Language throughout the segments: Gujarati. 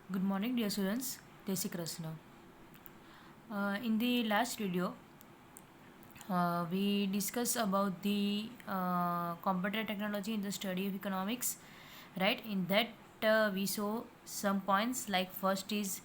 Good morning, dear students. Jai Shri Krishna. In the last video, we discussed about the computer technology in the study of economics, right? In that, we saw some points. Like first is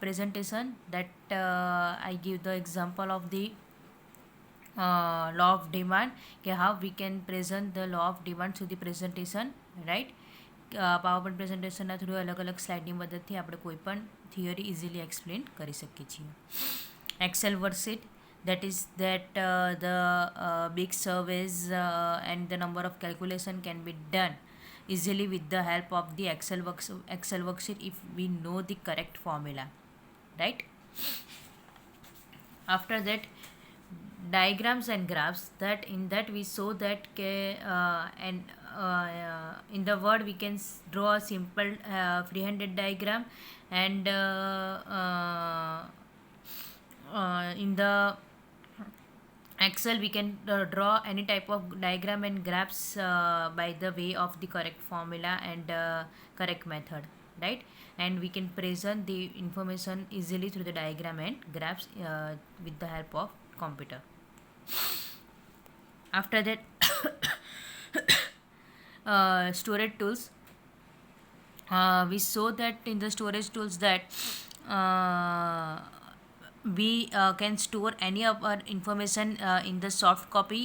presentation. That I give the example of the law of demand. Okay, how we can present the law of demand through the presentation, right? PowerPoint પ્રેઝન્ટેશનના થ્રુ અલગ અલગ સ્લાઇડની મદદથી આપણે કોઈ પણ થિયરી ઇઝીલી એક્સપ્લેન કરી શકીએ છીએ. Excel worksheet that is that the big surveys and the number of calculation can be done easily with the help of the Excel worksheet if we know the correct formula, right? After that, diagrams and graphs, that in that we saw that and in the word we can draw a simple freehanded diagram, and in the Excel we can draw any type of diagram and graphs by the way of the correct formula and correct method, right? And we can present the information easily through the diagram and graphs with the help of computer. After that, storage tools. We saw that in the storage tools that we can store any of our information in the soft copy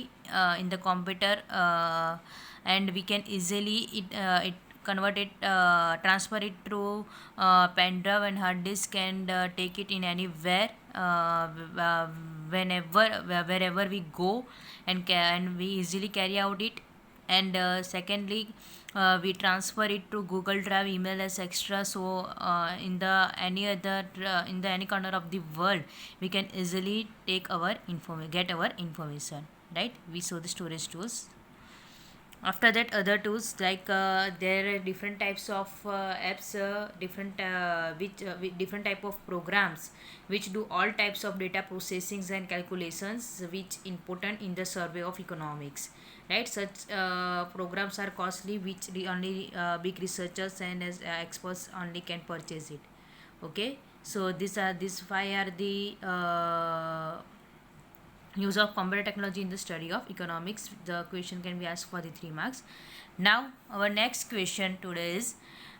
in the computer, and we can easily convert it, transfer it through pen drive and hard disk, and take it in anywhere, wherever we go, and we easily carry out it. And secondly, we transfer it to Google Drive, email, etc. So in the any corner of the world, we can easily take our get our information, right? We saw the storage tools. After that, other tools, like there are different types of apps, with different type of programs which do all types of data processings and calculations which important in the survey of economics, right? Such programs are costly, which only big researchers and experts only can purchase it. Okay, so these five are the use of computer technology in the study of economics. The question can be asked for the 3 marks. Now our next question today is,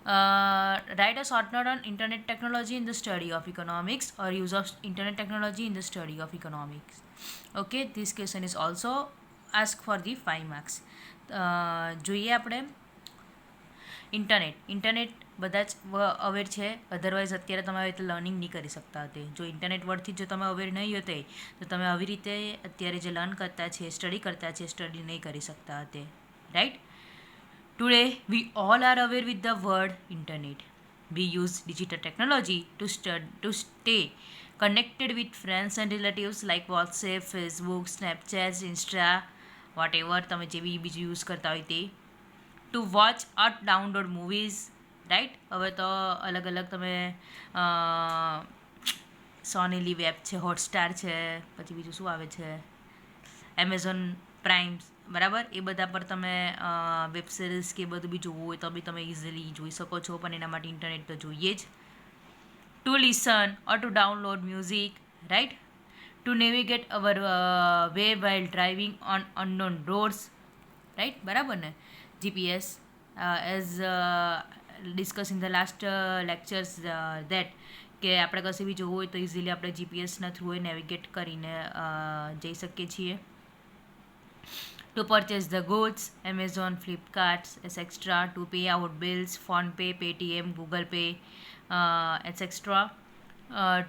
write a short note on internet technology in the study of economics, or use of internet technology in the study of economics. Okay, this question is also asked for the 5 marks. જોઈએ આપણે ઇન્ટરનેટ બધા જ અવેર છે, અધરવાઇઝ અત્યારે તમે આવી રીતે લર્નિંગ નહીં કરી શકતા હતા. જો ઇન્ટરનેટ વર્ડથી જો તમે અવેર નહીં હોતે તો તમે આવી રીતે અત્યારે જે લર્ન કરતા છે, સ્ટડી કરતા છે, સ્ટડી નહીં કરી શકતા હતા, right? Today we all are aware with the word internet. We use digital technology to stay connected with friends and relatives like WhatsApp, Facebook, Snapchat, Insta, whatever તમે જે બી બીજું યુઝ કરતા હોય તે. To watch or download movies, right? હવે તો અલગ અલગ તમે સોની લીવ એપ છે, હોટસ્ટાર છે, પછી બીજું શું આવે છે, એમેઝોન પ્રાઇમ્સ, બરાબર? એ બધા પર તમે વેબ સિરીઝ કે બધું બી જોવું હોય તો બી તમે ઇઝીલી જોઈ શકો છો, પણ એના માટે ઇન્ટરનેટ તો જોઈએ જ. To listen or to download music, right? To navigate our way while driving on unknown roads, right? બરાબર ને? GPS, as discussed in the last lectures, that કે આપણે કશે બી જવું હોય તો ઇઝીલી આપણે જીપીએસના થ્રુએ નેવિગેટ કરીને જઈ શકીએ છીએ. To purchase the goods, Amazon, Flipkart, etc. To pay out bills, PhonePe, Paytm, Google Pay, etc.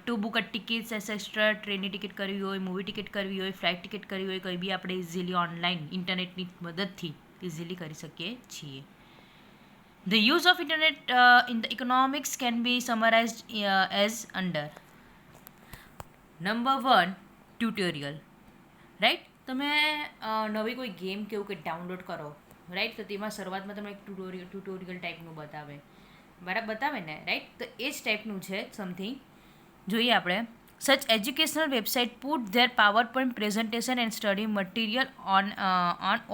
To book a tickets, etc. ટ્રેનની ટિકિટ કરવી હોય, મૂવી ટિકિટ કરવી હોય, ફ્લાઇટ ટિકિટ કરવી હોય, કંઈ બી આપણે ઇઝીલી ઓનલાઈન ઇન્ટરનેટની મદદથી ઇઝીલી કરી શકીએ છીએ. The use of internet in the economics can be summarized as under. Number 1, tutorial, right? તમે નવી કોઈ ગેમ કે એવું કંઈ ડાઉનલોડ કરો, રાઈટ? તો તેમાં શરૂઆતમાં તમે એક ટ્યુટોરિયલ ટાઈપનું બતાવે, બરાબર? બતાવે ને, રાઈટ? તો એ જ ટાઈપનું છે સમથિંગ. જોઈએ આપણે. Such educational website put their PowerPoint presentation and study material on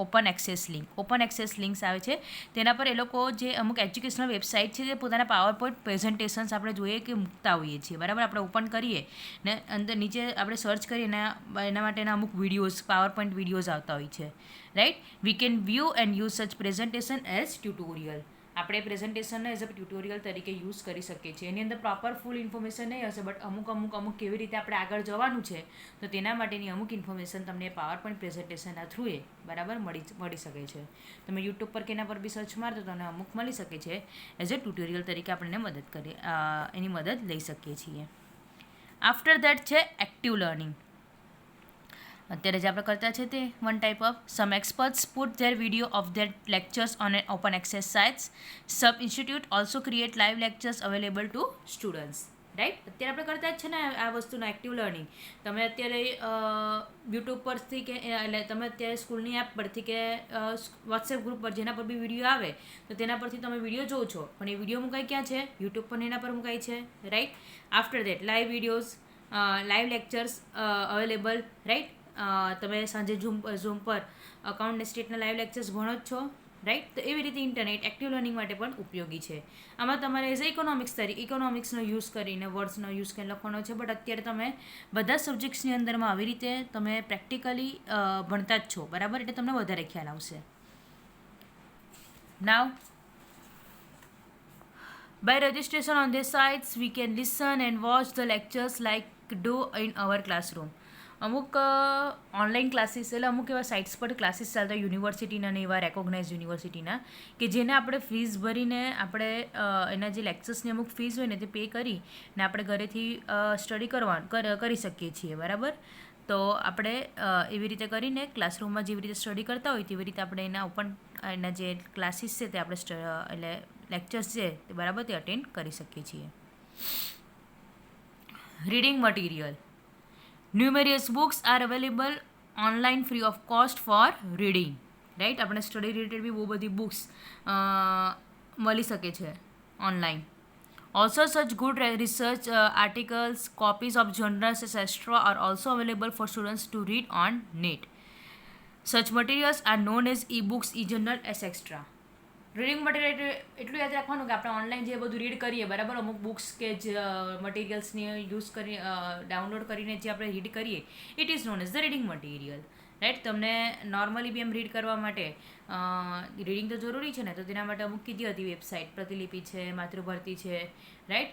open access link. Open access links આવે છે તેના પર એ લોકો જે અમુક એજ્યુકેશનલ વેબસાઇટ છે તે પોતાના પાવરપોઈન્ટ પ્રેઝન્ટેશન્સ આપણે જોઈએ કે મૂકતા હોઈએ છીએ, બરાબર. આપણે ઓપન કરીએ ને અંદર નીચે આપણે સર્ચ કરીએ ને એના માટેના અમુક વિડીયોઝ, પાવરપોઈન્ટ વિડીયોઝ આવતા હોય છે, right. We can view and use such presentation as tutorial. આપણે પ્રેઝન્ટેશનને એઝ અ ટ્યુટોરિયલ તરીકે યુઝ કરી શકીએ છીએ. એની અંદર પ્રોપર ફૂલ ઇન્ફોર્મેશન નહીં હશે, બટ અમુક કેવી રીતે આપણે આગળ જવાનું છે તો તેના માટેની અમુક ઇન્ફોર્મેશન તમને પાવરપોઈન્ટ પ્રેઝન્ટેશનના થ્રુએ બરાબર મળી શકે છે. તમે યુટ્યુબ પર કે એના પર બી સર્ચ મારતો તમને અમુક મળી શકે છે. એઝ અ ટ્યુટોરિયલ તરીકે આપણને એની મદદ લઈ શકીએ છીએ. આફ્ટર દેટ છે એક્ટિવ લર્નિંગ. અત્યારે જે આપણે કરતા છે તે one type of some experts put their video of their lectures on an open access sites. Some institute also create live lectures available to students, right. અત્યારે આપણે કરતા જ છે ને આ વસ્તુનો એક્ટિવ લર્નિંગ. તમે અત્યારે યુટ્યુબ પરથી કે એટલે તમે અત્યારે સ્કૂલની એપ પરથી કે વોટ્સએપ ગ્રુપ પર જેના પર બી વિડીયો આવે તો તેના પરથી તમે વિડીયો જોવો છો, પણ એ વિડીયો મુકાય ક્યાં છે? યુટ્યુબ પર એના પર મુકાય છે, right. After that live videos, live lectures available, right. તમે સાંજે ઝૂમ પર અકાઉન્ટ ને સ્ટેટના લાઈવ લેક્ચર્સ ભણો જ છો, રાઈટ. તો એવી રીતે ઇન્ટરનેટ એક્ટિવ લર્નિંગ માટે પણ ઉપયોગી છે. આમાં તમારે એઝ ઇકોનોમિક્સનો યુઝ કરીને વર્ડ્સનો યુઝ કરીને લખવાનો છે, બટ અત્યારે તમે બધા સબ્જેક્ટ્સની અંદરમાં આવી રીતે તમે પ્રેક્ટિકલી ભણતા જ છો, બરાબર. એટલે તમને વધારે ખ્યાલ આવશે. નાવ by registration on their sites we can listen and watch the lectures like do in our classroom. અમુક ઓનલાઈન ક્લાસીસ એટલે અમુક એવા સાઇટ્સ પર ક્લાસીસ ચાલતા યુનિવર્સિટીના ને એવા રેકોગ્નાઇઝ યુનિવર્સિટીના કે જેને આપણે ફીસ ભરીને આપણે એના જે લેક્ચર્સની અમુક ફીસ હોય ને તે પે કરી ને આપણે ઘરેથી સ્ટડી કરી શકીએ છીએ, બરાબર. તો આપણે એવી રીતે કરીને ક્લાસરૂમમાં જેવી રીતે સ્ટડી કરતા હોય તેવી રીતે આપણે એના જે ક્લાસીસ છે તે આપણે એટલે લેક્ચર્સ છે તે બરાબર તે અટેન્ડ કરી શકીએ છીએ. Reading material. Numerous books are available online free of cost for reading, right. આપણે સ્ટડી રિલેટેડ બી બહુ બધી બુક્સ મળી શકે છે online. Also such good research articles, copies of journals etcetera are also available for students to read on net. Such materials are known as e books, e journal etcetera. Reading material એટલું યાદ રાખવાનું કે આપણે ઓનલાઈન જે બધું રીડ કરીએ, બરાબર, અમુક બુક્સ કે જે મટીરિયલ્સને યુઝ કરી ડાઉનલોડ કરીને જે આપણે રીડ કરીએ it is known as the reading material, right. તમને નોર્મલી બી એમ રીડ કરવા માટે રીડિંગ તો જરૂરી છે ને, તો તેના માટે અમુક કીધી હતી વેબસાઇટ, પ્રતિલિપિ છે, માતૃભારતી છે, રાઈટ.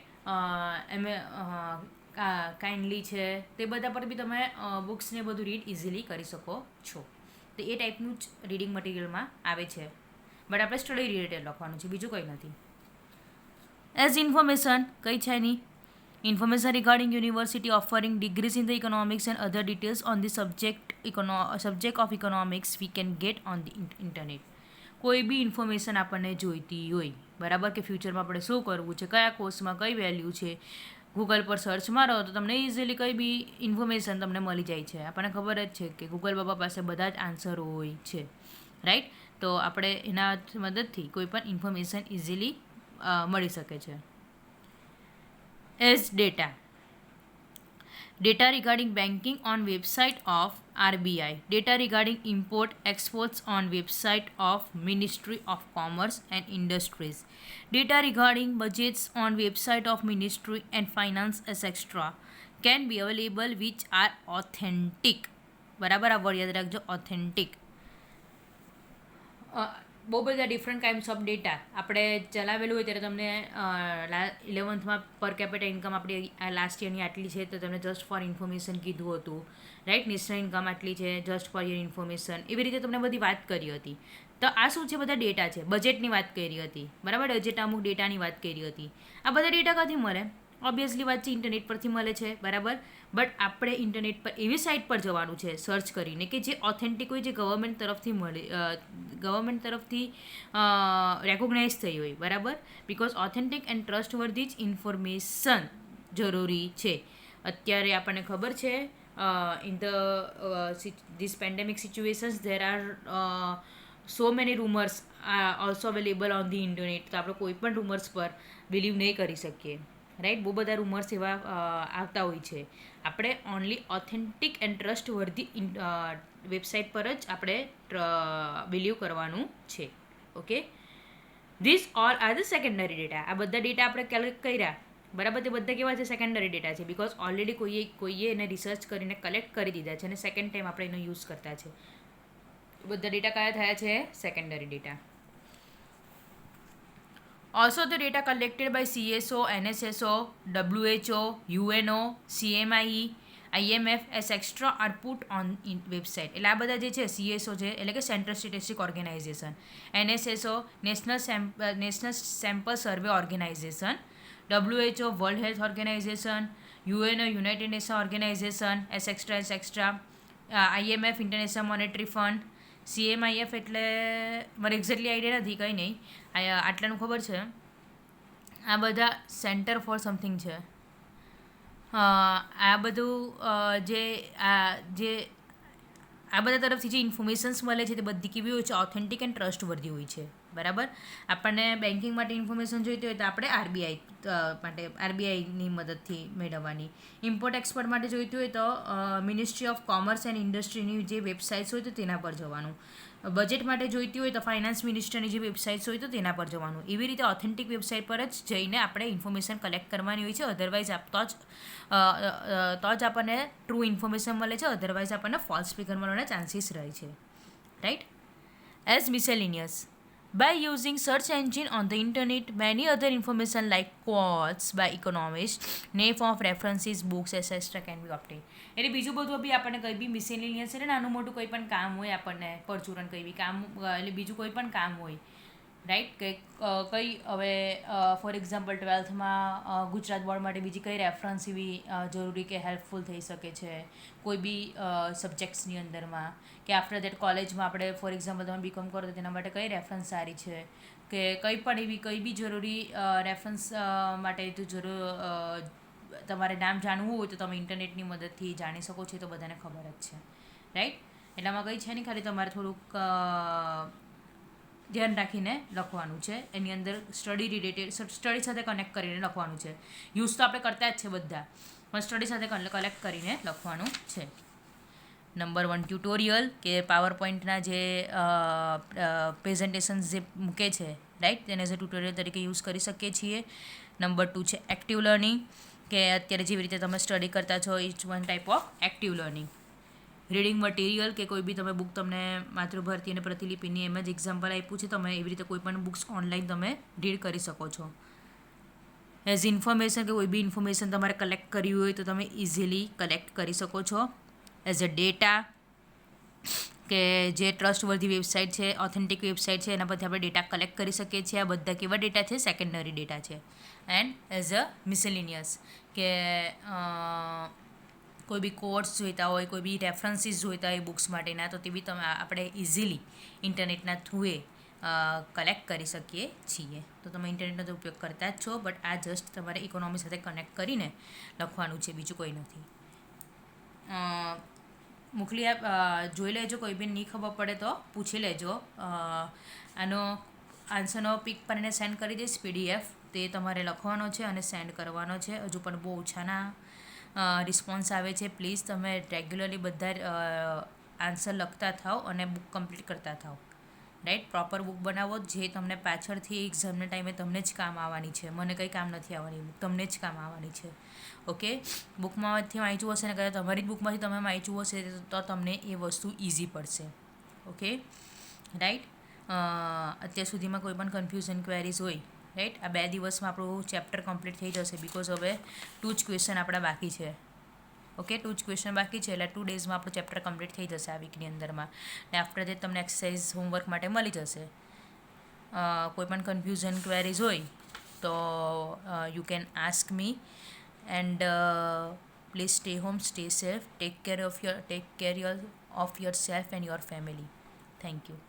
કાઇન્ડલી છે, તે બધા પર બી તમે બુક્સને બધું રીડ ઇઝીલી કરી શકો છો. તો એ ટાઈપનું જ રીડિંગ મટીરિયલમાં આવે છે, બટ આપણે સ્ટડી રિલેટેડ લખવાનું છે, બીજું કંઈ નથી. એઝ ઇન્ફોર્મેશન કંઈ છે નહીં. Information regarding university offering degrees in the economics and other details on the subject of economics we can get on the internet. કોઈ બી ઇન્ફોર્મેશન આપણને જોઈતી હોય, બરાબર, કે ફ્યુચરમાં આપણે શું કરવું છે, કયા કોર્સમાં કઈ વેલ્યુ છે, ગૂગલ પર સર્ચ મારો તો તમને ઇઝીલી કંઈ બી ઇન્ફોર્મેશન તમને મળી જાય છે. આપણને ખબર જ છે કે ગૂગલ બાબા પાસે બધા જ આન્સર હોય છે, રાઈટ. તો આપણે એના મદદથી કોઈ પણ ઇન્ફોર્મેશન ઇઝીલી મળી શકે છે. As data regarding banking on website of RBI, data regarding import exports on website of ministry of commerce and industries, data regarding budgets on website of ministry and finance etcetera can be available which are authentic, બરાબર. આ વર્ડ યાદ રાખજો, ઓથેન્ટિક. બહુ બધા ડિફરન્ટ કાઇન્ડ્સ ઓફ ડેટા આપણે ચલાવેલું હોય ત્યારે તમને 11th પર કેપિટા ઇન્કમ આપણી લાસ્ટ યરની આટલી છે તો તમને જસ્ટ ફોર ઇન્ફોર્મેશન કીધું હતું, રાઈટ. નેશનલ ઇન્કમ આટલી છે જસ્ટ ફોર યોર ઇન્ફોર્મેશન, એવી રીતે તમને બધી વાત કરી હતી. તો આ શું છે? બધા ડેટા છે. બજેટની વાત કરી હતી, બરાબર, બજેટ અમુક ડેટાની વાત કરી હતી. આ બધા ડેટા ક્યાંથી મળે? ઓબ્વિયસલી વાત છે ઇન્ટરનેટ પરથી મળે છે, બરાબર. બટ આપણે ઇન્ટરનેટ પર એવી સાઇટ પર જવાનું છે સર્ચ કરીને કે જે ઓથેન્ટિક હોય, જે ગવર્મેન્ટ તરફથી રેકોગ્નાઇઝ થઈ હોય, બરાબર. બિકોઝ ઓથેન્ટિક એન્ડ ટ્રસ્ટવર્ધી જ ઇન્ફોર્મેશન જરૂરી છે. અત્યારે આપણને ખબર છે in this pandemic situations there are so many rumours also available on the internet. તો આપણે કોઈ પણ રૂમર્સ પર બિલીવ નહીં કરી શકીએ, રાઈટ. બહુ બધા રૂમર્સ એવા આવતા હોય છે. આપણે only authentic and trustworthy website પર જ આપણે બિલીવ કરવાનું છે. Okay, this all are the secondary data. આ બધા ડેટા આપણે કલેક્ટ કર્યા, બરાબર, તે બધા કેવા છે? સેકન્ડરી ડેટા છે. બિકોઝ ઓલરેડી કોઈએ એને રિસર્ચ કરીને કલેક્ટ કરી દીધા છે અને સેકન્ડ ટાઈમ આપણે એનો યુઝ કરતા છે. બધા ડેટા કયા થયા છે? Secondary data. Also, the data collected by CSO, NSSO, WHO, UNO, CMIE, IMF as extra are put on in website. એટલે આ બધા જે છે CSO છે એટલે કે central statistic organisation, NSSO national sample survey organisation, WHO world health organisation, UNO united nation organisation etcetera, IMF international monetary fund, CMIF એટલે મારે એક્ઝેક્ટલી આઈડિયા નથી, કંઈ નહીં, આટલાનું ખબર છે. આ બધા સેન્ટર ફોર સમથિંગ છે. આ બધું આ બધા તરફથી જે ઇન્ફોર્મેશન્સ મળે છે તે બધી કેવી હોય છે? ઓથેન્ટિક એન્ડ ટ્રસ્ટવર્ધી હોય છે. બરાબર. આપણને બેન્કિંગ માટે ઇન્ફોર્મેશન જોઈતી હોય તો આપણે આરબીઆઈની મદદથી મેળવવાની. ઇમ્પોર્ટ એક્સપોર્ટ માટે જોઈતી હોય તો મિનિસ્ટ્રી ઓફ કોમર્સ એન્ડ ઇન્ડસ્ટ્રીની જે વેબસાઇટ્સ હોય તો તેના પર જવાનું. બજેટ માટે જોઈતી હોય તો ફાઇનાન્સ મિનિસ્ટરની જે વેબસાઇટ્સ હોય તો તેના પર જવાનું. એવી રીતે ઓથેન્ટિક વેબસાઇટ પર જ જઈને આપણે ઇન્ફોર્મેશન કલેક્ટ કરવાની હોય છે. અધરવાઇઝ તો જ આપણને ટ્રુ ઇન્ફોર્મેશન મળે છે, અધરવાઇઝ આપણને ફોલ્સ ફિગર મળવાના ચાન્સીસ રહે છે. Right. As miscellaneous. By using search engine on the internet, many other information like quotes by economists, name of references, books, etc. can be obtained. એટલે બીજું બધું બી આપણને કંઈ બી મિસેલિનિયસ એટલે નાનું મોટું કોઈ પણ કામ હોય, આપણને પરચુરણ કંઈ બી કામ એટલે બીજું કોઈ પણ કામ હોય, રાઈટ, કે કંઈ હવે ફોર એક્ઝામ્પલ 12થમાં ગુજરાત બોર્ડ માટે બીજી કઈ રેફરન્સ એવી જરૂરી કે હેલ્પફુલ થઈ શકે છે કોઈ બી સબ્જેક્ટ્સની અંદરમાં, કે આફ્ટર દેટ કોલેજમાં આપણે ફોર એક્ઝામ્પલ તમે બીકોમ કરો તો તેના માટે કઈ રેફરન્સ સારી છે, કે કંઈ પણ એવી કંઈ બી જરૂરી રેફરન્સ માટે તો તમારે નામ જાણવું હોય તો તમે ઇન્ટરનેટની મદદથી જાણી શકો છો. તો બધાને ખબર જ છે, રાઈટ. એટલામાં કંઈ છે નહીં, ખાલી તમારે થોડુંક ધ્યાન રાખીને લખવાનું છે. એની અંદર સ્ટડી સાથે કનેક્ટ કરીને લખવાનું છે. યુઝ તો આપણે કરતા જ છે બધા, પણ સ્ટડી સાથે કલેક્ટ કરીને લખવાનું છે. નંબર 1 ટ્યુટોરિયલ, કે પાવર પોઈન્ટના જે પ્રેઝન્ટેશન્સ જે મૂકે છે, રાઈટ, તેને જે ટ્યુટોરિયલ તરીકે યુઝ કરી શકીએ છીએ. નંબર 2 છે એક્ટિવ લર્નિંગ, કે અત્યારે જેવી રીતે તમે સ્ટડી કરતા છો, each one type of active learning. Reading material, કે કોઈ બી તમે બુક, તમને માતૃભારતી અને પ્રતિલિપિની એમ જ એક્ઝામ્પલ આપ્યું છે, તમે એવી રીતે કોઈ પણ બુક્સ ઓનલાઈન તમે રીડ કરી શકો છો. એઝ ઇન્ફોર્મેશન, કે કોઈ બી ઇન્ફોર્મેશન તમારે કલેક્ટ કરવી હોય તો તમે ઇઝીલી કલેક્ટ કરી શકો છો. એઝ અ ડેટા, કે જે ટ્રસ્ટવર્ધી વેબસાઇટ છે, ઓથેન્ટિક વેબસાઇટ છે, એના પરથી આપણે ડેટા કલેક્ટ કરી શકીએ છીએ. આ બધા કેવા ડેટા છે? સેકન્ડરી ડેટા છે. એન્ડ એઝ અ મિસેલિનિયસ, કે કોઈ બી કોર્સ જોઈતા હોય, કોઈ બી રેફરન્સીસ જોઈતા હોય બુક્સ માટેના, તો તે બી તમે આપણે ઇઝીલી ઇન્ટરનેટના થ્રુએ કલેક્ટ કરી શકીએ છીએ. તો તમે ઇન્ટરનેટનો તો ઉપયોગ કરતા જ છો, બટ આ જસ્ટ તમારે ઇકોનોમી સાથે કનેક્ટ કરીને લખવાનું છે, બીજું કોઈ નથી. મોકલી જોઈ લેજો, કોઈ બી નહીં ખબર પડે તો પૂછી લેજો. આનો આન્સરનો પિક પર એને સેન્ડ કરી દઈશ, PDF, તે તમારે લખવાનો છે અને સેન્ડ કરવાનો છે. હજુ પણ બહુ ઓછાના રિસ્પોન્સ આવે છે. પ્લીઝ તમે રેગ્યુલરલી બધા આન્સર લખતા થાઓ અને બુક કમ્પ્લીટ કરતા થાઓ, રાઈટ. પ્રોપર બુક બનાવો જે તમને પાછળથી એક્ઝામના ટાઈમે તમને જ કામ આવવાની છે. મને કંઈ કામ નથી આવવાની, બુક તમને જ કામ આવવાની છે. ઓકે, બુકમાંથી વાંચ્યું હશે ને કદાચ તમારી જ બુકમાંથી તમે વાંચ્યું હશે તો તમને એ વસ્તુ ઇઝી પડશે. Okay, right. અત્યાર સુધીમાં કોઈ પણ કન્ફ્યુઝન ક્વેરીઝ હોય, રાઈટ, આ 2 દિવસમાં આપણું ચેપ્ટર કમ્પ્લીટ થઈ જશે, બિકોઝ હવે 2 જ ક્વેશ્ચન આપણા બાકી છે. ઓકે, 2 જ ક્વેશ્ચન બાકી છે, એટલે 2 ડેઝમાં આપણું ચેપ્ટર કમ્પ્લીટ થઈ જશે આ વીકની અંદરમાં. ને આફ્ટર દેટ તમને એક્સરસાઇઝ હોમવર્ક માટે મળી જશે. કોઈ પણ કન્ફ્યુઝન ક્વેરીઝ હોય તો you can ask me. And please stay home, stay safe, take care of your self and your family. Thank you.